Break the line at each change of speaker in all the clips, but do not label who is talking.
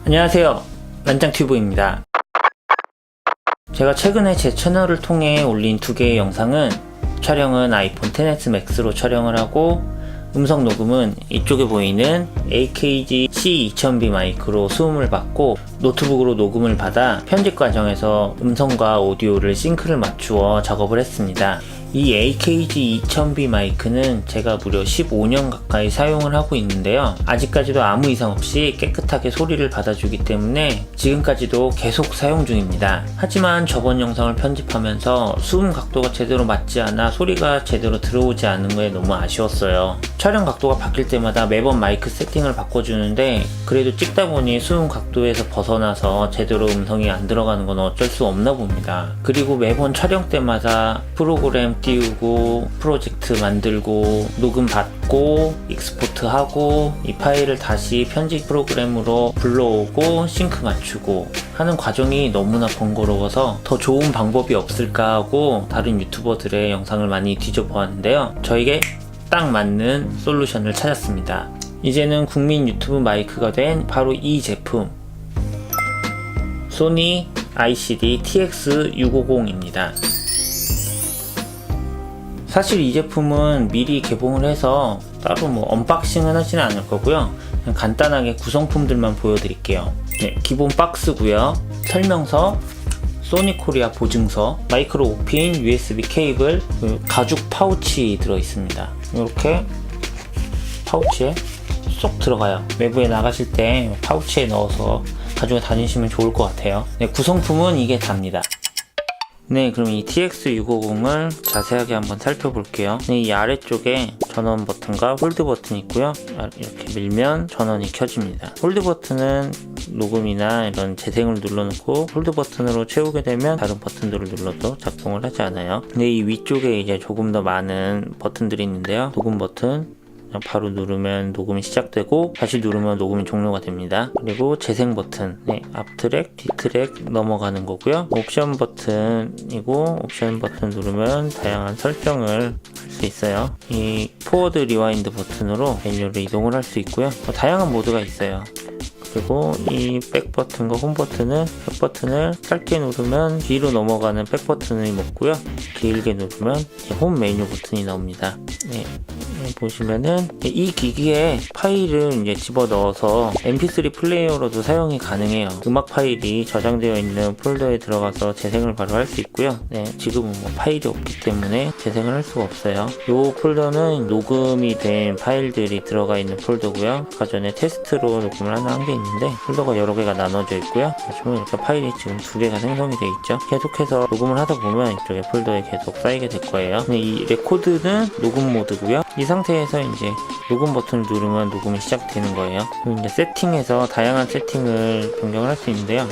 안녕하세요, 란짱튜브입니다. 제가 최근에 제 채널을 통해 올린 두 개의 영상은 촬영은 아이폰 XS Max로 촬영을 하고 음성 녹음은 이쪽에 보이는 AKG C2000B 마이크로 수음을 받고 노트북으로 녹음을 받아 편집 과정에서 음성과 오디오를 싱크를 맞추어 작업을 했습니다. 이 AKG 2000B 마이크는 제가 무려 15년 가까이 사용을 하고 있는데요. 아직까지도 아무 이상 없이 깨끗하게 소리를 받아주기 때문에 지금까지도 계속 사용 중입니다. 하지만 저번 영상을 편집하면서 수음 각도가 제대로 맞지 않아 소리가 제대로 들어오지 않은 거에 너무 아쉬웠어요. 촬영 각도가 바뀔 때마다 매번 마이크 세팅을 바꿔주는데 그래도 찍다 보니 수음 각도에서 벗어나서 제대로 음성이 안 들어가는 건 어쩔 수 없나 봅니다. 그리고 매번 촬영 때마다 프로그램 띄우고 프로젝트 만들고 녹음 받고 익스포트 하고 이 파일을 다시 편집 프로그램으로 불러오고 싱크 맞추고 하는 과정이 너무나 번거로워서 더 좋은 방법이 없을까 하고 다른 유튜버들의 영상을 많이 뒤져보았는데요. 저에게 딱 맞는 솔루션을 찾았습니다. 이제는 국민 유튜브 마이크가 된 바로 이 제품, 소니 ICD TX650입니다. 사실 이 제품은 미리 개봉을 해서 따로 언박싱은 하지는 않을 거고요. 그냥 간단하게 구성품들만 보여드릴게요. 네, 기본 박스고요. 설명서, 소니코리아 보증서, 마이크로 5핀 USB 케이블, 가죽 파우치 들어있습니다. 이렇게 파우치에 쏙 들어가요. 외부에 나가실 때 파우치에 넣어서 가지고 다니시면 좋을 것 같아요. 네, 구성품은 이게 답니다. 네, 그럼 이 TX650을 자세하게 한번 살펴볼게요. 네, 이 아래쪽에 전원 버튼과 홀드 버튼이 있고요. 이렇게 밀면 전원이 켜집니다. 홀드 버튼은 녹음이나 이런 재생을 눌러놓고 홀드 버튼으로 채우게 되면 다른 버튼들을 눌러도 작동을 하지 않아요. 근데 이 위쪽에 이제 조금 더 많은 버튼들이 있는데요. 녹음 버튼, 바로 누르면 녹음이 시작되고 다시 누르면 녹음이 종료가 됩니다. 그리고 재생 버튼, 네, 앞트랙, 뒤트랙 넘어가는 거고요. 옵션 버튼이고 옵션 버튼 누르면 다양한 설정을 할 수 있어요. 이 포워드 리와인드 버튼으로 메뉴를 이동을 할 수 있고요. 다양한 모드가 있어요. 그리고 이 백 버튼과 홈 버튼은 백 버튼을 짧게 누르면 뒤로 넘어가는 백 버튼이 먹고요. 길게 누르면 홈 메뉴 버튼이 나옵니다. 네, 보시면은 이 기기에 파일을 이제 집어 넣어서 mp3 플레이어로도 사용이 가능해요. 음악 파일이 저장되어 있는 폴더에 들어가서 재생을 바로 할 수 있고요. 네, 지금은 파일이 없기 때문에 재생을 할 수가 없어요. 이 폴더는 녹음이 된 파일들이 들어가 있는 폴더고요. 아까 전에 테스트로 녹음을 하나 한 게 있는데 폴더가 여러 개가 나눠져 있고요. 보시면 이렇게 파일이 지금 두 개가 생성이 되어 있죠. 계속해서 녹음을 하다 보면 이쪽에 폴더에 계속 쌓이게 될 거예요. 근데 이 레코드는 녹음 모드고요. 이 상태에서 이제 녹음 버튼을 누르면 녹음이 시작되는 거예요. 그리고 이제 세팅에서 다양한 세팅을 변경을 할 수 있는데요.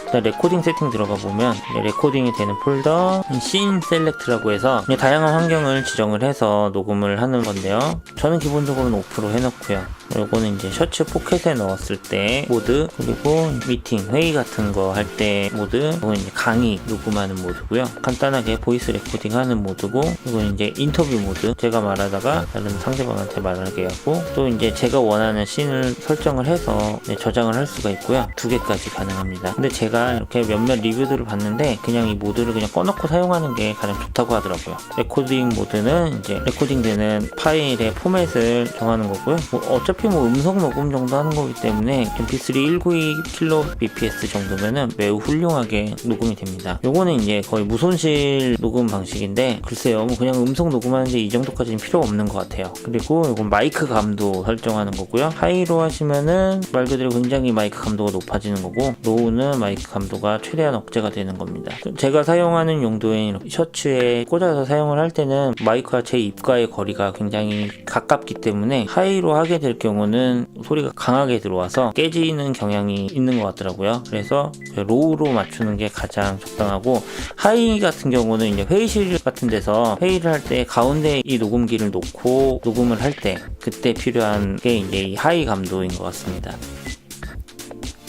일단 레코딩 세팅 들어가 보면 레코딩이 되는 폴더 씬 셀렉트라고 해서 다양한 환경을 지정을 해서 녹음을 하는 건데요. 저는 기본적으로는 오프로 해놓고요. 요거는 이제 셔츠 포켓에 넣었을 때 모드, 그리고 미팅, 회의 같은 거 할 때 모드, 이건 이제 강의 녹음하는 모드고요. 간단하게 보이스 레코딩 하는 모드고, 이건 이제 인터뷰 모드, 제가 말하다가 다른 상대방한테 말하게 하고, 또 이제 제가 원하는 씬을 설정을 해서 저장을 할 수가 있고요. 두 개까지 가능합니다. 근데 제가 이렇게 몇몇 리뷰들을 봤는데 그냥 이 모드를 그냥 꺼놓고 사용하는 게 가장 좋다고 하더라고요. 레코딩 모드는 이제 레코딩되는 파일의 포맷을 정하는 거고요. 어차피 음성 녹음 정도 하는 거기 때문에 mp3 192kbps 정도면은 매우 훌륭하게 녹음이 됩니다. 요거는 이제 거의 무손실 녹음 방식인데 글쎄요, 그냥 음성 녹음하는데 이 정도까지는 필요 없는 것 같아요. 그리고 요건 마이크 감도 설정하는 거고요. 하이로 하시면은 말 그대로 굉장히 마이크 감도가 높아지는 거고, 로우는 마이크 감도가 최대한 억제가 되는 겁니다. 제가 사용하는 용도인 셔츠에 꽂아서 사용을 할 때는 마이크와 제 입과의 거리가 굉장히 가깝기 때문에 하이로 하게 될 경우는 소리가 강하게 들어와서 깨지는 경향이 있는 것 같더라고요. 그래서 로우로 맞추는 게 가장 적당하고, 하이 같은 경우는 이제 회의실 같은 데서 회의를 할 때 가운데 이 녹음기를 놓고 녹음을 할 때 그때 필요한 게 이제 이 하이 감도인 것 같습니다.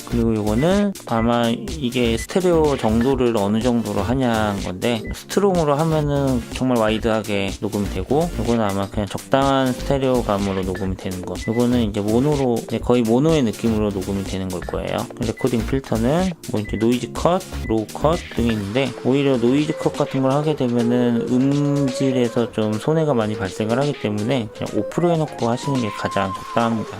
그리고 요거는 아마 이게 스테레오 정도를 어느 정도로 하냐는 건데, 스트롱으로 하면은 정말 와이드하게 녹음이 되고, 요거는 아마 그냥 적당한 스테레오감으로 녹음이 되는 거. 요거는 이제 모노로, 거의 모노의 느낌으로 녹음이 되는 걸 거예요. 레코딩 필터는 뭐 이제 노이즈 컷, 로우 컷 등이 있는데, 오히려 노이즈 컷 같은 걸 하게 되면은 음질에서 좀 손해가 많이 발생을 하기 때문에 그냥 5% 해놓고 하시는 게 가장 적당합니다.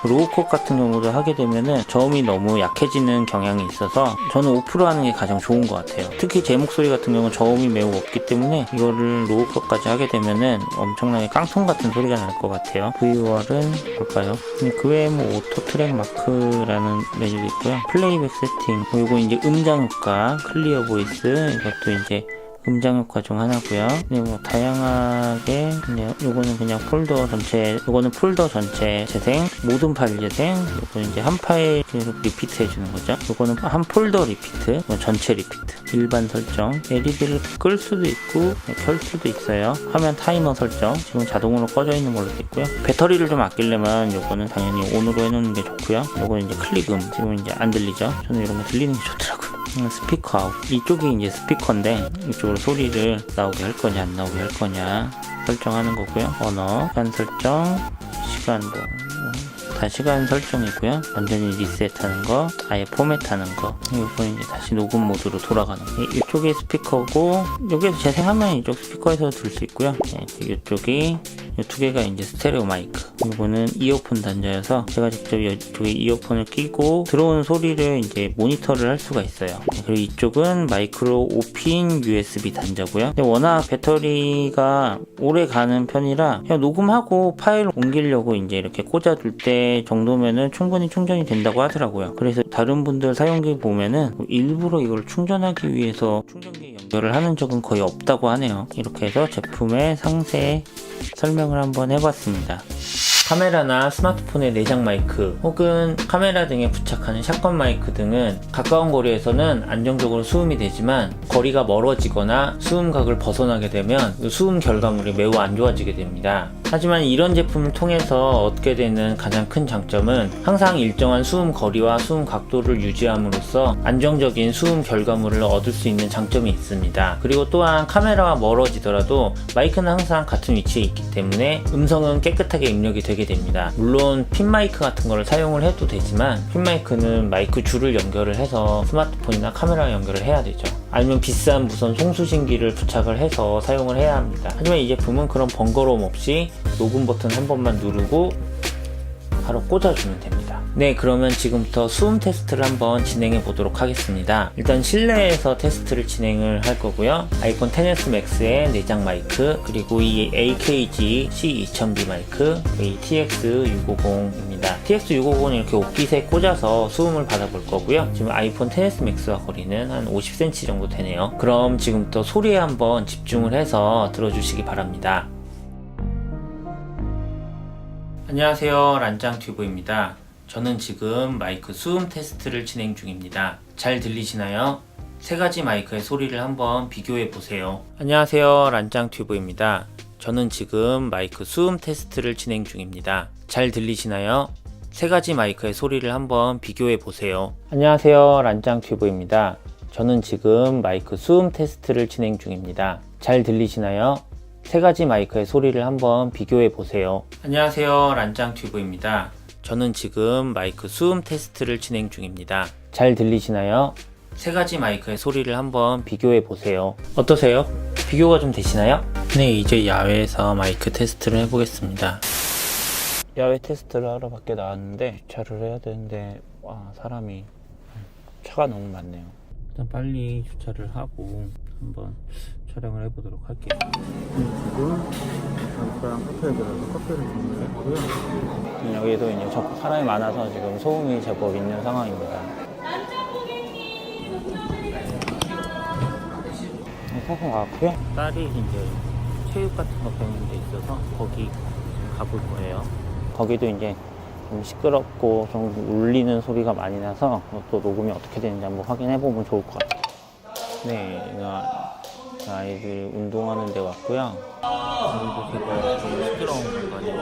로우 컷 같은 경우도 하게 되면은 저음이 너무 약해지는 경향이 있어서 저는 5% 하는 게 가장 좋은 것 같아요. 특히 제 목소리 같은 경우는 저음이 매우 없기 때문에 이거를 로우 컷까지 하게 되면은 엄청나게 깡통 같은 소리가 날 것 같아요. VOR은 볼까요? 그 외에 뭐 오토 트랙 마크라는 메뉴도 있고요. 플레이백 세팅, 요거 이제 음장 효과, 클리어 보이스, 이것도 이제 음장 효과 중 하나고요. 뭐 다양하게 그냥 요거는 그냥 폴더 전체, 요거는 폴더 전체 재생, 모든 파일 재생, 요거는 이제 한 파일 계속 리피트 해주는 거죠. 요거는 한 폴더 리피트, 전체 리피트, 일반 설정, LED를 끌 수도 있고 켤 수도 있어요. 화면 타이머 설정, 지금 자동으로 꺼져 있는 걸로 돼 있고요. 배터리를 좀 아끼려면 요거는 당연히 온으로 해놓는 게 좋고요. 요거는 이제 클릭음, 지금 이제 안 들리죠? 저는 이런 거 들리는 게 좋더라고요. 스피커 아웃, 이쪽이 이제 스피커인데 이쪽으로 소리를 나오게 할 거냐 안 나오게 할 거냐 설정하는 거고요. 언어, 시간 설정, 시간 다 시간 설정이고요. 완전히 리셋하는 거, 아예 포맷하는 거, 이건 이제 다시 녹음 모드로 돌아가는 거. 이쪽이 스피커고 여기에서 재생하면 이쪽 스피커에서 들 수 있고요. 이쪽이 이 두 개가 이제 스테레오 마이크, 이거는 이어폰 단자여서 제가 직접 이쪽에 이어폰을 끼고 들어오는 소리를 이제 모니터를 할 수가 있어요. 그리고 이쪽은 마이크로 5핀 USB 단자고요. 근데 워낙 배터리가 오래 가는 편이라 그냥 녹음하고 파일 옮기려고 이제 이렇게 꽂아둘 때 정도면은 충분히 충전이 된다고 하더라고요. 그래서 다른 분들 사용기 보면은 일부러 이걸 충전하기 위해서 충전기 연결을 하는 적은 거의 없다고 하네요. 이렇게 해서 제품의 상세 설명을 한번 해봤습니다. 카메라나 스마트폰의 내장 마이크 혹은 카메라 등에 부착하는 샷건 마이크 등은 가까운 거리에서는 안정적으로 수음이 되지만 거리가 멀어지거나 수음각을 벗어나게 되면 수음 결과물이 매우 안 좋아지게 됩니다. 하지만 이런 제품을 통해서 얻게 되는 가장 큰 장점은 항상 일정한 수음 거리와 수음 각도를 유지함으로써 안정적인 수음 결과물을 얻을 수 있는 장점이 있습니다. 그리고 또한 카메라와 멀어지더라도 마이크는 항상 같은 위치에 있기 때문에 음성은 깨끗하게 입력이 되게 됩니다. 물론 핀 마이크 같은 거를 사용을 해도 되지만 핀 마이크는 마이크 줄을 연결을 해서 스마트폰이나 카메라와 연결을 해야 되죠. 아니면 비싼 무선 송수신기를 부착을 해서 사용을 해야 합니다. 하지만 이 제품은 그런 번거로움 없이 녹음 버튼 한 번만 누르고 바로 꽂아주면 됩니다. 네, 그러면 지금부터 수음 테스트를 한번 진행해 보도록 하겠습니다. 일단 실내에서 테스트를 진행을 할 거고요. 아이폰 XS Max의 내장 마이크, 그리고 이 AKG C2000B 마이크, 이 TX650입니다. TX650은 이렇게 옷깃에 꽂아서 수음을 받아볼 거고요. 지금 아이폰 XS Max와 거리는 한 50cm 정도 되네요. 그럼 지금부터 소리에 한번 집중을 해서 들어주시기 바랍니다. 안녕하세요, 란짱튜브입니다. 저는 지금 마이크 수음 테스트를 진행 중입니다. 잘 들리시나요? 세 가지 마이크의 소리를 한번 비교해 보세요. 안녕하세요, 란짱튜브입니다. 저는 지금 마이크 수음 테스트를 진행 중입니다. 잘 들리시나요? 세 가지 마이크의 소리를 한번 비교해 보세요. 안녕하세요, 란짱튜브입니다. 저는 지금 마이크 수음 테스트를 진행 중입니다. 잘 들리시나요? 세 가지 마이크의 소리를 한번 비교해 보세요. 안녕하세요, 란짱튜브입니다. 저는 지금 마이크 수음 테스트를 진행 중입니다. 잘 들리시나요? 세 가지 마이크의 소리를 한번 비교해 보세요. 어떠세요? 비교가 좀 되시나요? 네, 이제 야외에서 마이크 테스트를 해보겠습니다. 야외 테스트를 하러 밖에 나왔는데 주차를 해야 되는데 사람이 차가 너무 많네요. 일단 빨리 주차를 하고 한번 촬영을 해보도록 할게요. 지금 잠깐 카페에 들어서 커피를 주문했고요. 여기도 이제 사람이 많아서 지금 소음이 제법 있는 상황입니다. 사서 나왔고요. 딸이 이제 체육 같은 거 배우는 데 있어서 거기 가볼 거예요. 거기도 이제 좀 시끄럽고 좀 울리는 소리가 많이 나서 또 녹음이 어떻게 되는지 한번 확인해 보면 좋을 것 같아요. 네, 아이들이 운동하는 데 왔고요. 여기도 되게 좀 시끄러운 공간이고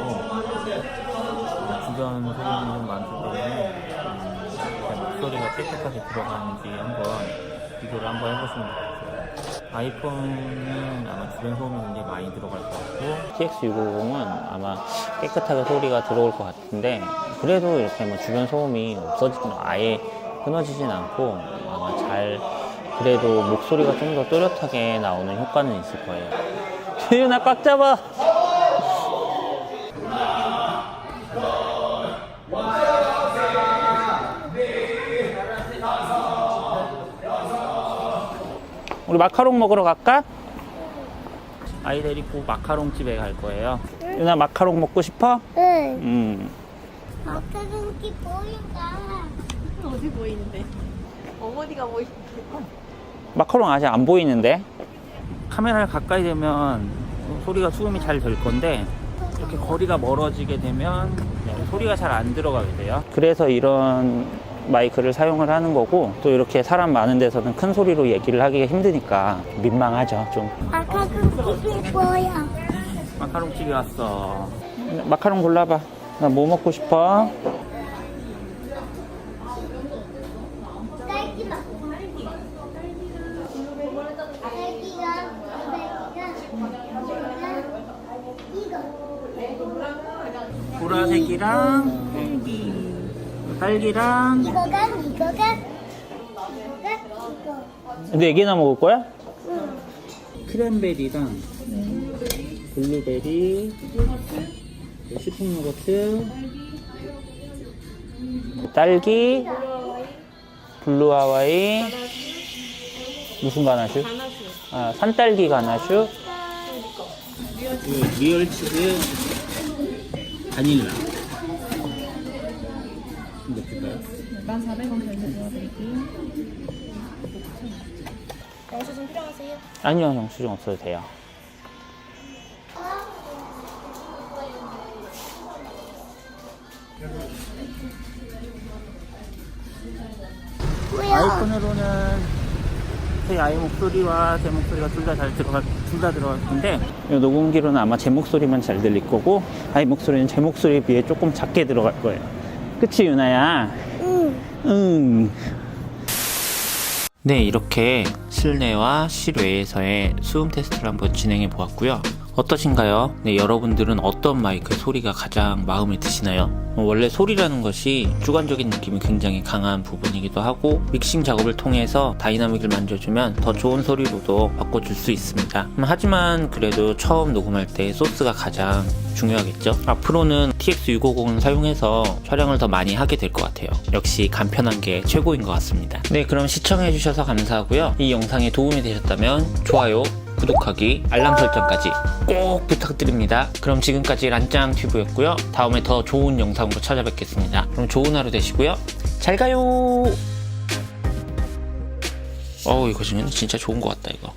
주변 소리는 좀 많기 때문에 목소리가 깨끗하게 들어가는지 한번 비교를 한번 해보시면 좋겠어요. 아이폰은 아마 주변 소음이 굉장히 많이 들어갈 것 같고 TX650은 아마 깨끗하게 소리가 들어올 것 같은데, 그래도 이렇게 뭐 주변 소음이 아예 끊어지진 않고 아마 그래도 목소리가 좀 더 또렷하게 나오는 효과는 있을 거예요. 태윤아 꽉 잡아! 우리 마카롱 먹으러 갈까? 아이 데리고 마카롱 집에 갈 거예요. 유나 마카롱 먹고 싶어?
응. 마카롱이 보인다.
어디 보이는데? 어머니가 보이는데.
마카롱 아직 안 보이는데? 카메라를 가까이 대면 소리가 수음이 잘 될 건데, 이렇게 거리가 멀어지게 되면 소리가 잘 안 들어가게 돼요. 그래서 이런 마이크를 사용을 하는 거고, 또 이렇게 사람 많은 데서는 큰 소리로 얘기를 하기가 힘드니까 민망하죠, 좀.
마카롱이 뭐야?
마카롱 집에 왔어. 마카롱 골라봐. 나 뭐 먹고 싶어?
딸기맛. 이거.
보라색이랑 딸기랑.
이거가.
근데 4개나 먹을 거야?
응.
크랜베리랑 블루베리, 시풍 요거트, 딸기, 블루 하와이, 무슨 가나슈? 아, 산딸기 가나슈, 리얼 치즈, 바닐라. 몇 줄까요?
14,400원 결제 도와드릴게요. 영수증 필요하세요?
아니요, 영수증 없어도 돼요. 아이폰으로는 제 아이 목소리와 제 목소리가 둘 다 들어갈 텐데, 이 녹음기로는 아마 제 목소리만 잘 들릴 거고, 아이 목소리는 제 목소리에 비해 조금 작게 들어갈 거예요. 그치, 유나야? 응. 네, 이렇게 실내와 실외에서의 수음 테스트를 한번 진행해 보았고요. 어떠신가요? 네, 여러분들은 어떤 마이크의 소리가 가장 마음에 드시나요? 원래 소리라는 것이 주관적인 느낌이 굉장히 강한 부분이기도 하고, 믹싱 작업을 통해서 다이나믹을 만져주면 더 좋은 소리로도 바꿔줄 수 있습니다. 하지만 그래도 처음 녹음할 때 소스가 가장 중요하겠죠? 앞으로는 TX650을 사용해서 촬영을 더 많이 하게 될 것 같아요. 역시 간편한 게 최고인 것 같습니다. 네, 그럼 시청해주셔서 감사하고요. 이 영상에 도움이 되셨다면 좋아요, 구독하기, 알람 설정까지 꼭 부탁드립니다. 그럼 지금까지 란짱튜브였고요. 다음에 더 좋은 영상으로 찾아뵙겠습니다. 그럼 좋은 하루 되시고요. 잘 가요. 이거 지금 진짜 좋은 것 같다, 이거.